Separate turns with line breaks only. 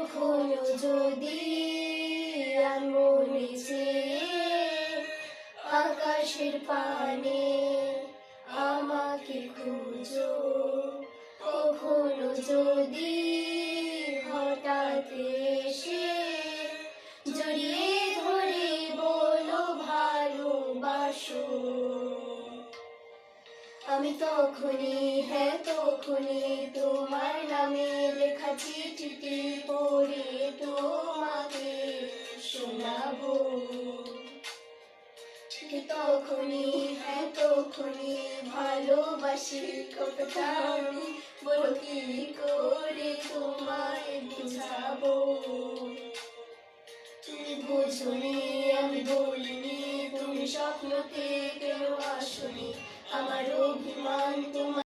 কখনো যদি মনে চেয়ে আকাশের পানে আমাকে খুঁজো, কখনো যদি হঠাৎ এসে জড়িয়ে ধরে বলো ভালোবাসো, আমি তখনই, হ্যাঁ তখনই তোমার নামে লেখা চিঠিটি পড়ে তোমাকে শোনাবো। তখনই, হ্যাঁ তখনই ভালোবাসি কতটা আমি, বলো কি করে তোমায় বুঝাবো। তুমি বুঝোনি, আমি বলিনি, তুমি স্বপ্নতে কেন আসোনি, আমার অভিমান তোমার